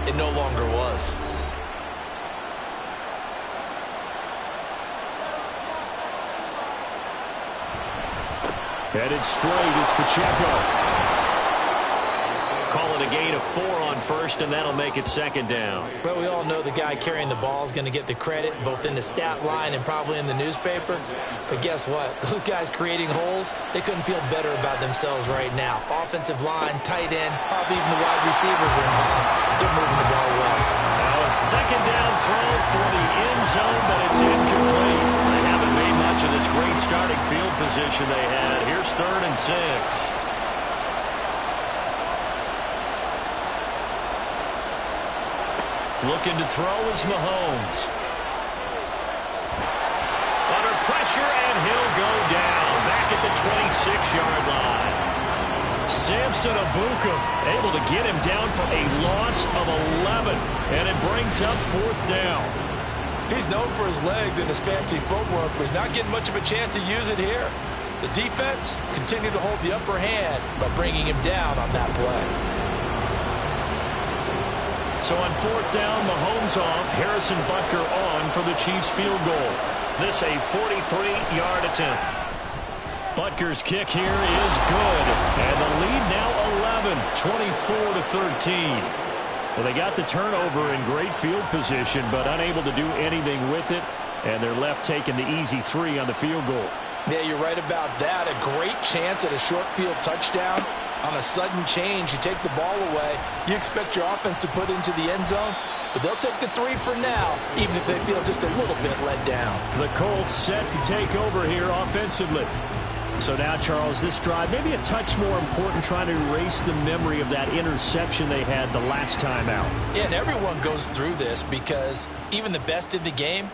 it no longer was. Headed straight, it's Pacheco. Call it a gain of 4 on 1st, and that'll make it 2nd down. But we all know the guy carrying the ball is going to get the credit, both in the stat line and probably in the newspaper. But guess what? Those guys creating holes, they couldn't feel better about themselves right now. Offensive line, tight end, probably even the wide receivers are involved. They're moving the ball well. Now a 2nd down throw for the end zone, but it's incomplete. They haven't made much of this great starting field position they had. Here's 3rd and 6. Looking to throw is Mahomes. Under pressure, and he'll go down. Back at the 26-yard line. Samson Abuka able to get him down for a loss of 11. And it brings up 4th down. He's known for his legs and his fancy footwork, but he's not getting much of a chance to use it here. The defense continued to hold the upper hand by bringing him down on that play. So on 4th down, Mahomes off, Harrison Butker on for the Chiefs field goal. This a 43-yard attempt. Butker's kick here is good. And the lead now 11, 24-13. Well, they got the turnover in great field position, but unable to do anything with it. And they're left taking the easy 3 on the field goal. Yeah, you're right about that. A great chance at a short field touchdown. On a sudden change, you take the ball away. You expect your offense to put into the end zone, but they'll take the 3 for now, even if they feel just a little bit let down. The Colts set to take over here offensively. So now, Charles, this drive maybe a touch more important, trying to erase the memory of that interception they had the last time out. Yeah, and everyone goes through this because even the best in the game,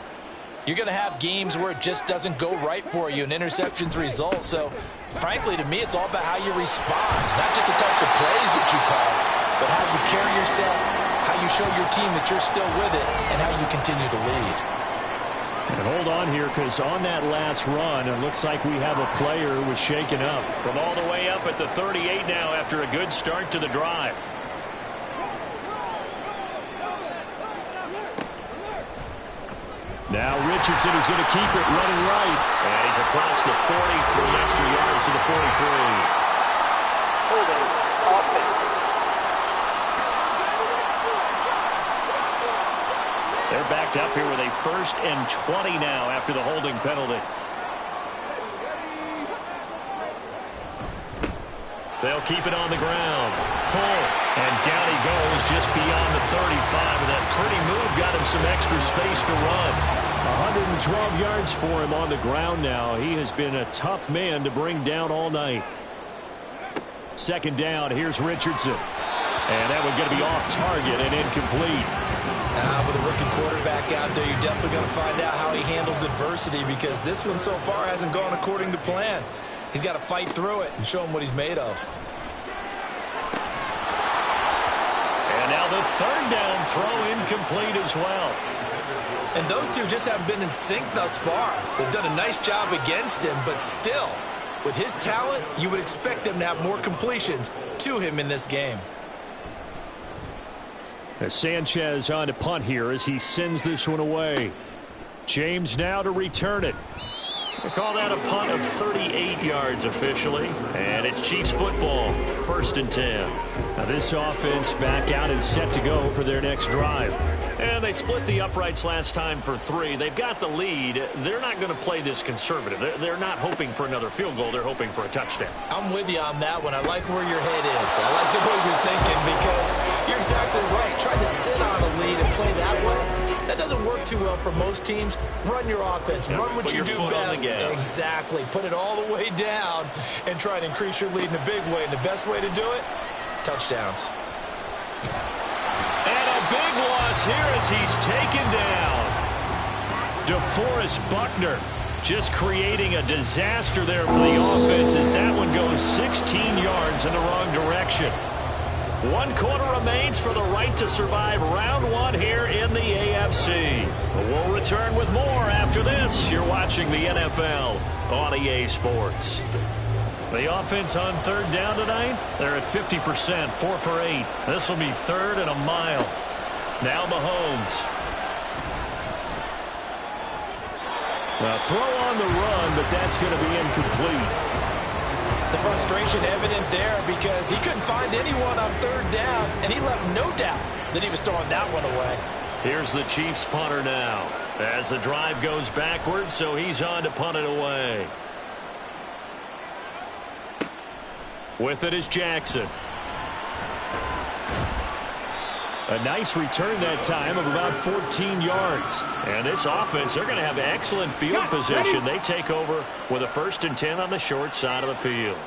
you're going to have games where it just doesn't go right for you and interceptions result. So, frankly, to me, it's all about how you respond. Not just the types of plays that you call, but how you carry yourself, how you show your team that you're still with it, and how you continue to lead. And hold on here, because on that last run, it looks like we have a player who was shaken up. From all the way up at the 38 now after a good start to the drive. Now Richardson is going to keep it running right. And he's across the 40, 3 extra yards to the 43. Holding offense. They're backed up here with a 1st and 20 now after the holding penalty. They'll keep it on the ground. Pull. And down he goes just beyond the 35. And that pretty move got him some extra space to run. 112 yards for him on the ground now. He has been a tough man to bring down all night. 2nd down. Here's Richardson. And that one's going to be off target and incomplete. With a rookie quarterback out there, you're definitely going to find out how he handles adversity, because this one so far hasn't gone according to plan. He's got to fight through it and show him what he's made of. And now the 3rd down throw incomplete as well. And those two just haven't been in sync thus far. They've done a nice job against him, but still, with his talent, you would expect them to have more completions to him in this game. As Sanchez on to punt here as he sends this one away. James now to return it. They call that a punt of 38 yards officially. And it's Chiefs football. 1st and 10. Now this offense back out and set to go for their next drive. And they split the uprights last time for 3. They've got the lead. They're not going to play this conservative. They're not hoping for another field goal. They're hoping for a touchdown. I'm with you on that one. I like where your head is. I like the way you're thinking, because you're exactly right. Trying to sit on a lead and play that way, that doesn't work too well for most teams. Run your offense. Run what you do best. Exactly. Put it all the way down and try to increase your lead in a big way. And the best way to do it, touchdowns. And a big loss here as he's taken down. DeForest Buckner just creating a disaster there for the offense as that one goes 16 yards in the wrong direction. 1 quarter remains for the right to survive round 1 here in the AFC. We'll return with more after this. You're watching the NFL on EA Sports. The offense on 3rd down tonight, they're at 50%, 4 for 8. This will be 3rd and a mile. Now Mahomes. Now throw on the run, but that's going to be incomplete. The frustration evident there, because he couldn't find anyone on 3rd down, and he left no doubt that he was throwing that one away. Here's the Chiefs punter now as the drive goes backwards, so he's on to punt it away. With it is Jackson. A nice return that time of about 14 yards. And this offense, they're going to have excellent field position. They take over with a 1st and 10 on the short side of the field.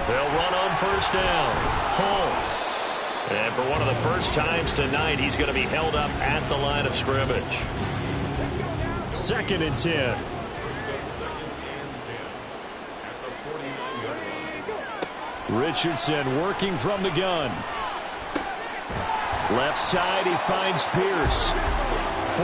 They'll run on 1st down. Home. And for one of the first times tonight, he's going to be held up at the line of scrimmage. 2nd and 10. Richardson working from the gun. Left side, he finds Pierce.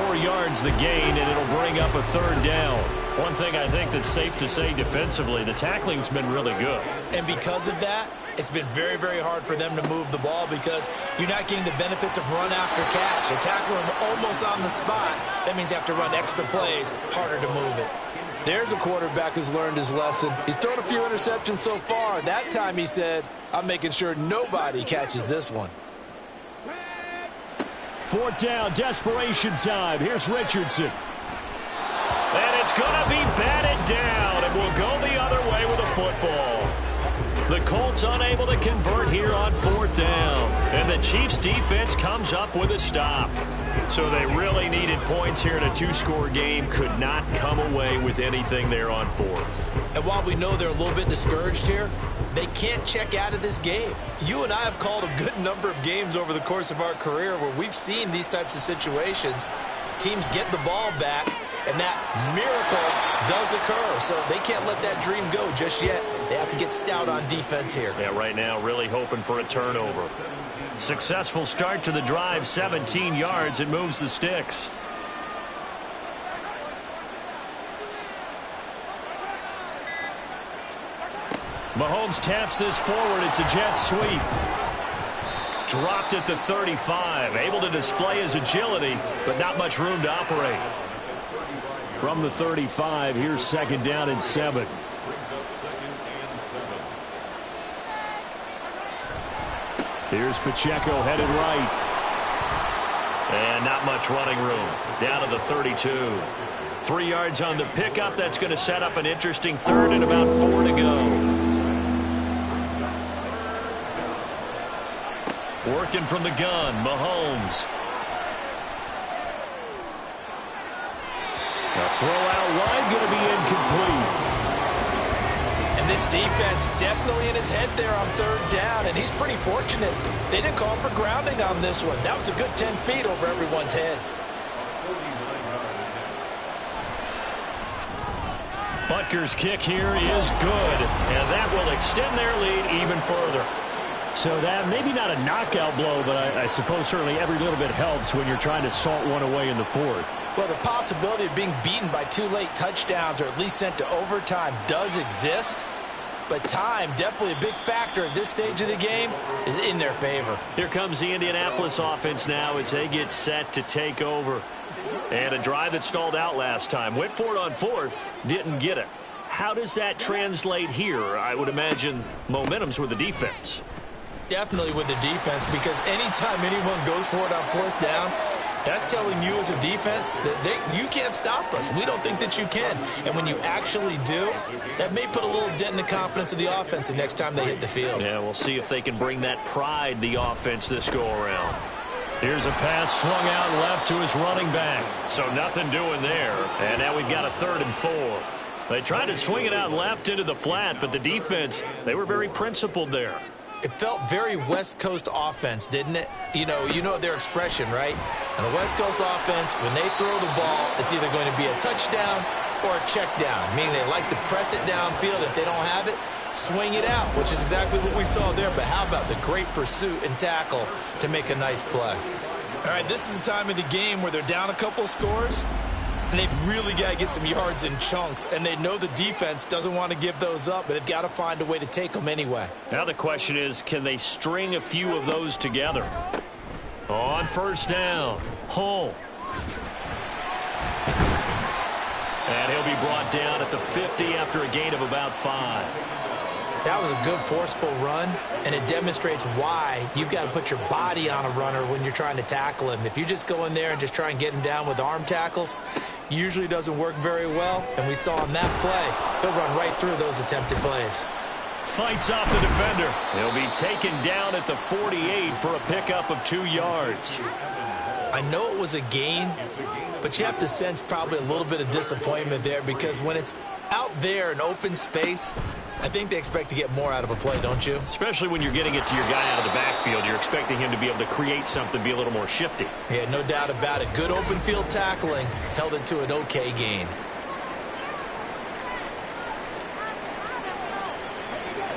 4 yards the gain, and it'll bring up a 3rd down. One thing I think that's safe to say defensively, the tackling's been really good. And because of that, it's been very, very hard for them to move the ball, because you're not getting the benefits of run after catch. They tackle him almost on the spot. That means you have to run extra plays, harder to move it. There's a quarterback who's learned his lesson. He's thrown a few interceptions so far. That time he said, I'm making sure nobody catches this one. 4th down, desperation time. Here's Richardson. And it's going to be batted down, and will go the other way with a football. The Colts unable to convert here on 4th down. And the Chiefs defense comes up with a stop. So they really needed points here in a 2-score game. Could not come away with anything there on 4th. And while we know they're a little bit discouraged here, they can't check out of this game. You and I have called a good number of games over the course of our career where we've seen these types of situations. Teams get the ball back, and that miracle does occur. So they can't let that dream go just yet. They have to get stout on defense here. Yeah, right now really hoping for a turnover. Successful start to the drive, 17 yards. It moves the sticks. Mahomes taps this forward. It's a jet sweep. dropped at the 35. Able to display his agility, but not much room to operate. From the 35, here's 2nd down and 7. Here's Pacheco headed right. And not much running room. Down to the 32. 3 yards on the pickup. That's going to set up an interesting 3rd and about 4 to go. Working from the gun, Mahomes. A throw out wide, going to be incomplete. And this defense definitely in his head there on 3rd down, and he's pretty fortunate. They didn't call for grounding on this one. That was a good 10 feet over everyone's head. Butker's kick here is good, and that will extend their lead even further. So that maybe not a knockout blow, but I suppose certainly every little bit helps when you're trying to salt one away in the 4th. Well, the possibility of being beaten by 2 late touchdowns or at least sent to overtime does exist. But time, definitely a big factor at this stage of the game, is in their favor. Here comes the Indianapolis offense now as they get set to take over. And a drive that stalled out last time. Went for it on 4th, didn't get it. How does that translate here? I would imagine momentum's with the defense. Definitely with the defense, because anytime anyone goes for it on 4th down, that's telling you as a defense that you can't stop us. We don't think that you can. And when you actually do, that may put a little dent in the confidence of the offense the next time they hit the field. Yeah, we'll see if they can bring that pride, the offense, this go-around. Here's a pass swung out left to his running back. So nothing doing there. And now we've got a 3rd and 4. They tried to swing it out left into the flat, but the defense, they were very principled there. It felt very West Coast offense, didn't it? You know their expression, right? And the West Coast offense, when they throw the ball, it's either going to be a touchdown or a check down, meaning they like to press it downfield. If they don't have it, swing it out, which is exactly what we saw there. But how about the great pursuit and tackle to make a nice play? All right, this is the time of the game where they're down a couple scores, and they've really got to get some yards in chunks, and they know the defense doesn't want to give those up, but they've got to find a way to take them anyway. Now the question is, can they string a few of those together? On 1st down, Hull. And he'll be brought down at the 50 after a gain of about 5. That was a good, forceful run, and it demonstrates why you've got to put your body on a runner when you're trying to tackle him. If you just go in there and just try and get him down with arm tackles, usually doesn't work very well, and we saw on that play, he'll run right through those attempted plays. Fights off the defender. He'll be taken down at the 48 for a pickup of 2 yards. I know it was a gain, but you have to sense probably a little bit of disappointment there, because when it's out there in open space, I think they expect to get more out of a play, don't you? Especially when you're getting it to your guy out of the backfield. You're expecting him to be able to create something, be a little more shifty. Yeah, no doubt about it. Good open field tackling held it to an okay gain.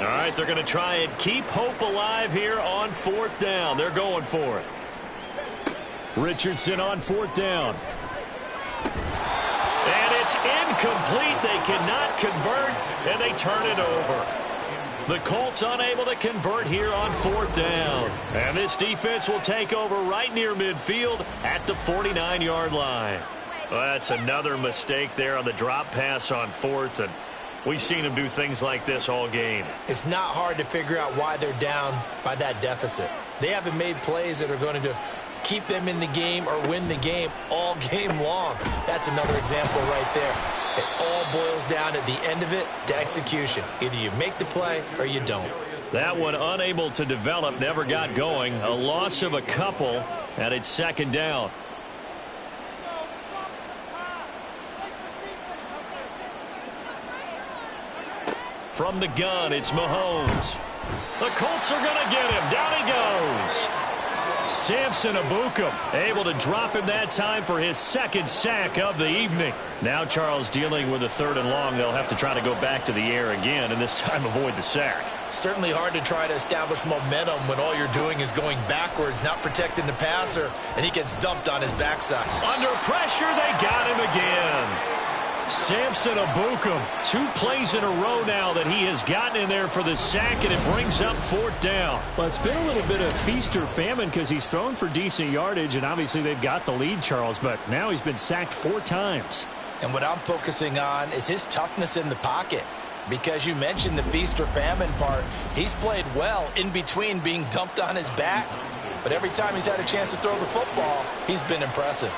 All right, they're going to try and keep hope alive here on 4th down. They're going for it. Richardson on 4th down. And it's incomplete. They cannot convert, and they turn it over. The Colts unable to convert here on 4th down. And this defense will take over right near midfield at the 49-yard line. Well, that's another mistake there on the drop pass on 4th, and we've seen them do things like this all game. It's not hard to figure out why they're down by that deficit. They haven't made plays that are going to keep them in the game or win the game all game long. That's another example right there. It all boils down at the end of it to execution. Either you make the play or you don't. That one unable to develop, never got going. A loss of a couple, and it's 2nd down. From the gun, it's Mahomes. The Colts are going to get him. Down he goes. Samson Abukum able to drop him that time for his 2nd sack of the evening. Now Charles dealing with a 3rd and long. They'll have to try to go back to the air again, and this time avoid the sack. Certainly hard to try to establish momentum when all you're doing is going backwards, not protecting the passer, and he gets dumped on his backside. Under pressure, they got him again. Samson Abukum, 2 plays in a row now that he has gotten in there for the sack, and it brings up 4th down. Well, it's been a little bit of feast or famine because he's thrown for decent yardage, and obviously they've got the lead, Charles, but now he's been sacked 4 times. And what I'm focusing on is his toughness in the pocket. Because you mentioned the feast or famine part, he's played well in between being dumped on his back. But every time he's had a chance to throw the football, he's been impressive.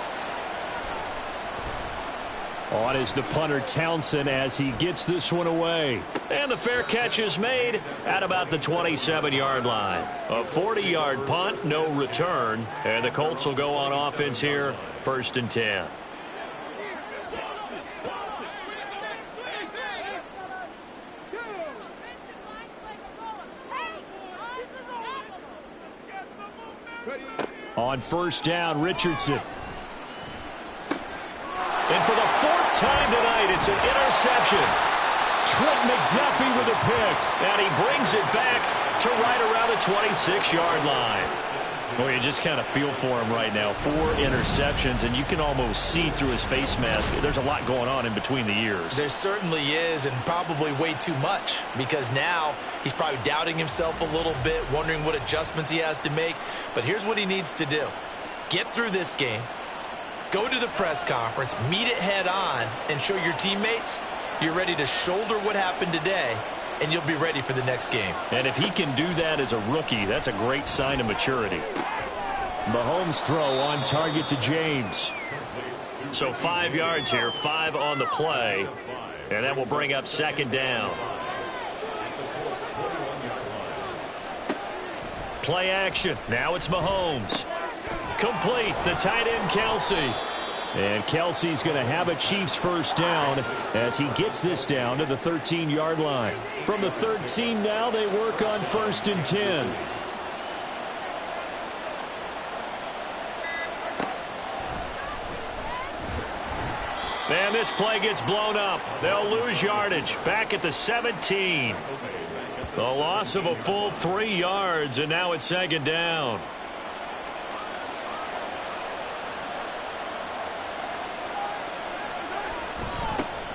On is the punter Townsend as he gets this one away. And the fair catch is made at about the 27-yard line. A 40-yard punt, no return. And the Colts will go on offense here, 1st and 10. On 1st down, Richardson. And for the 4th time tonight, it's an interception. Trent McDuffie with a pick. And he brings it back to right around the 26-yard line. Well, you just kind of feel for him right now. 4 interceptions, and you can almost see through his face mask. There's a lot going on in between the ears. There certainly is, and probably way too much, because now he's probably doubting himself a little bit, wondering what adjustments he has to make. But here's what he needs to do. Get through this game, go to the press conference, meet it head on, and show your teammates you're ready to shoulder what happened today, and you'll be ready for the next game. And if he can do that as a rookie, that's a great sign of maturity. Mahomes' throw on target to James. So 5 yards here, 5 on the play, and that will bring up 2nd down. Play action. Now it's Mahomes. Complete. The tight end, Kelsey. And Kelsey's going to have a Chiefs 1st down as he gets this down to the 13-yard line. From the 13 now, they work on 1st and 10. And this play gets blown up. They'll lose yardage. Back at the 17. The loss of a full 3 yards, and now it's 2nd down.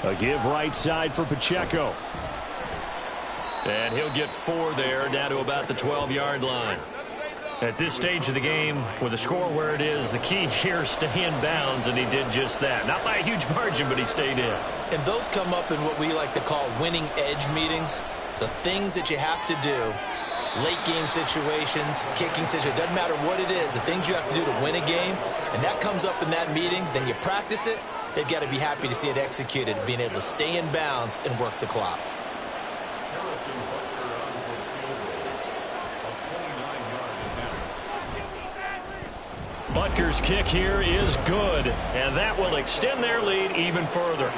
A give right side for Pacheco. And he'll get 4 there, down to about the 12-yard line. At this stage of the game, with the score where it is, the key here is stay in bounds, and he did just that. Not by a huge margin, but he stayed in. And those come up in what we like to call winning edge meetings. The things that you have to do, late game situations, kicking situations, doesn't matter what it is, the things you have to do to win a game, and that comes up in that meeting, then you practice it. They've got to be happy to see it executed, being able to stay in bounds and work the clock. Butker's kick here is good, and that will extend their lead even further.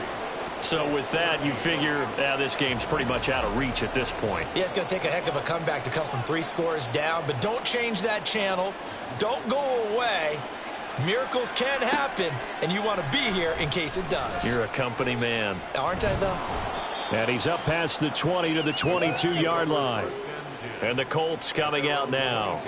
So with that, you figure this game's pretty much out of reach at this point. Yeah, it's going to take a heck of a comeback to come from 3 scores down, but don't change that channel. Don't go away. Miracles can happen, and you want to be here in case it does. You're a company man. Aren't I, though? And he's up past the 20 to the 22-yard line. And the Colts coming out now.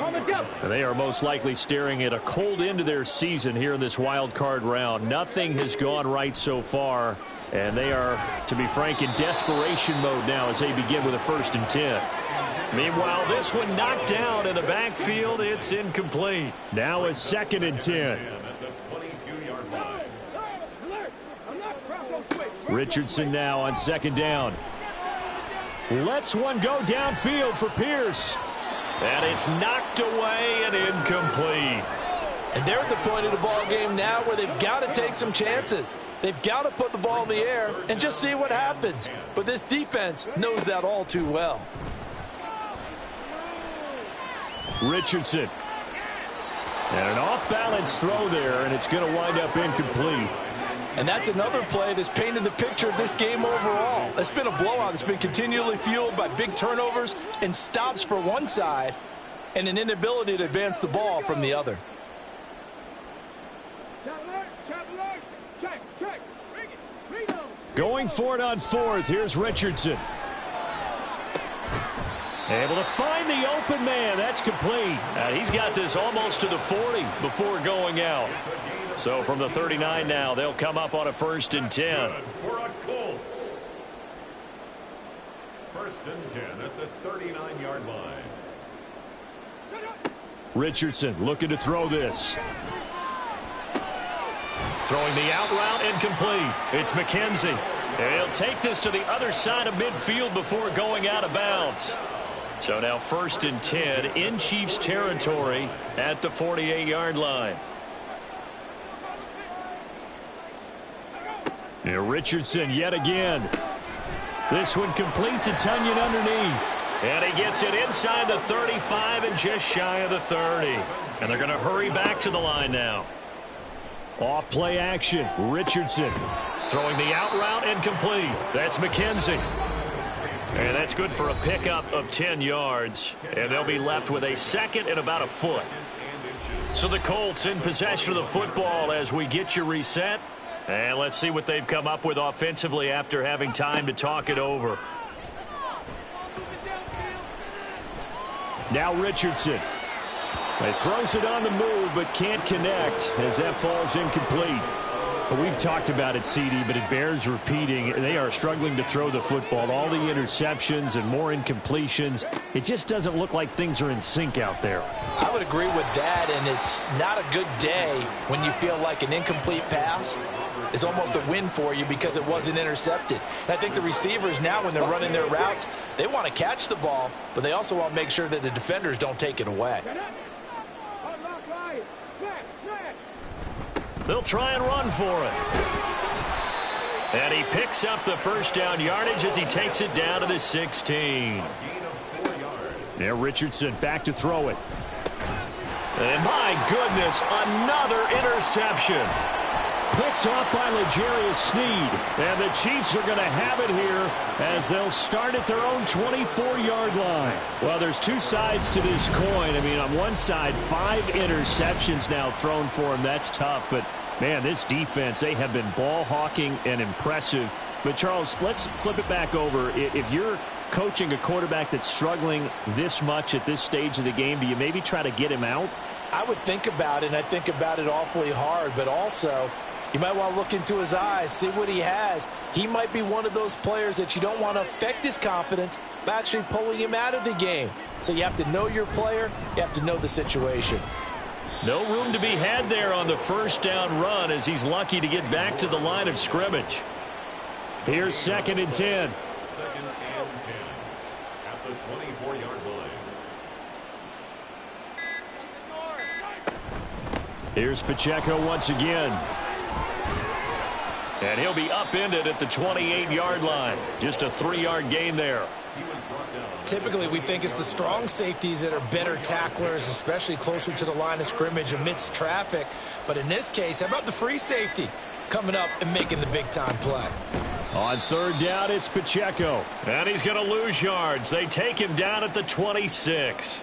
And they are most likely staring at a cold end to their season here in this wild card round. Nothing has gone right so far, and they are, to be frank, in desperation mode now as they begin with a 1st and 10. Meanwhile, this one knocked down in the backfield. It's incomplete. Now a 2nd and 10. Richardson now on 2nd down. Lets one go downfield for Pierce. And it's knocked away and incomplete. And they're at the point of the ball game now where they've got to take some chances. They've got to put the ball in the air and just see what happens. But this defense knows that all too well. Richardson. And an off-balance throw there, and it's going to wind up incomplete. And that's another play that's painted the picture of this game overall. It's been a blowout. It's been continually fueled by big turnovers and stops for one side and an inability to advance the ball from the other. Going for it on 4th. Here's Richardson. Able to find the open man. That's complete. He's got this almost to the 40 before going out. So from the 39 now, they'll come up on a 1st and 10. For a Colts. 1st and 10 at the 39-yard line. Richardson looking to throw this. Throwing the out route incomplete. It's McKenzie. And he'll take this to the other side of midfield before going out of bounds. So now 1st and 10 in Chiefs territory at the 48-yard line. Now Richardson yet again. This one complete to Tunyon underneath. And he gets it inside the 35 and just shy of the 30. And they're going to hurry back to the line now. Off play action. Richardson. Throwing the out route incomplete. That's McKenzie. And that's good for a pickup of 10 yards. And they'll be left with a 2nd and about a foot. So the Colts in possession of the football as we get you reset. And let's see what they've come up with offensively after having time to talk it over. Now Richardson. He throws it on the move but can't connect as that falls incomplete. But we've talked about it, CD, but it bears repeating. They are struggling to throw the football. All the interceptions and more incompletions. It just doesn't look like things are in sync out there. I would agree with that, and it's not a good day when you feel like an incomplete pass is almost a win for you because it wasn't intercepted. And I think the receivers now, when they're running their routes, they want to catch the ball, but they also want to make sure that the defenders don't take it away. They'll try and run for it. And he picks up the 1st down yardage as he takes it down to the 16. Now Richardson back to throw it. And my goodness, another interception. Picked off by L'Jarius Sneed. And the Chiefs are going to have it here as they'll start at their own 24-yard line. Well, there's two sides to this coin. I mean, on one side, 5 interceptions now thrown for him. That's tough. But, man, this defense, they have been ball hawking and impressive. But, Charles, let's flip it back over. If you're coaching a quarterback that's struggling this much at this stage of the game, do you maybe try to get him out? I would think about it, and I think about it awfully hard. But also, you might want to look into his eyes, see what he has. He might be one of those players that you don't want to affect his confidence by actually pulling him out of the game. So you have to know your player. You have to know the situation. No room to be had there on the 1st down run as he's lucky to get back to the line of scrimmage. Here's 2nd and 10. 2nd and 10 at the 24-yard line. Here's Pacheco once again. And he'll be upended at the 28-yard line. Just a 3-yard gain there. Typically, we think it's the strong safeties that are better tacklers, especially closer to the line of scrimmage amidst traffic. But in this case, how about the free safety coming up and making the big-time play? On 3rd down, it's Pacheco. And he's going to lose yards. They take him down at the 26.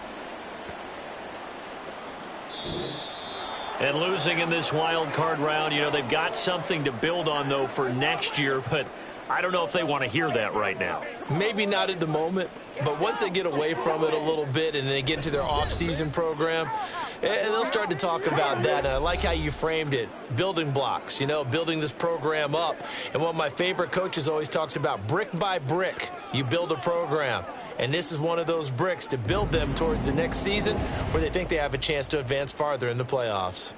And losing in this wild card round, you know, they've got something to build on, though, for next year. But I don't know if they want to hear that right now. Maybe not at the moment, but once they get away from it a little bit and they get into their off-season program, and they'll start to talk about that. And I like how you framed it, building blocks, you know, building this program up. And one of my favorite coaches always talks about brick by brick, you build a program. And this is one of those bricks to build them towards the next season where they think they have a chance to advance farther in the playoffs.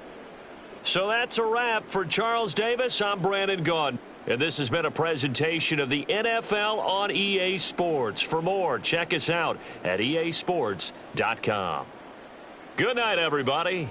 So that's a wrap for Charles Davis. I'm Brandon Gunn. And this has been a presentation of the NFL on EA Sports. For more, check us out at easports.com. Good night, everybody.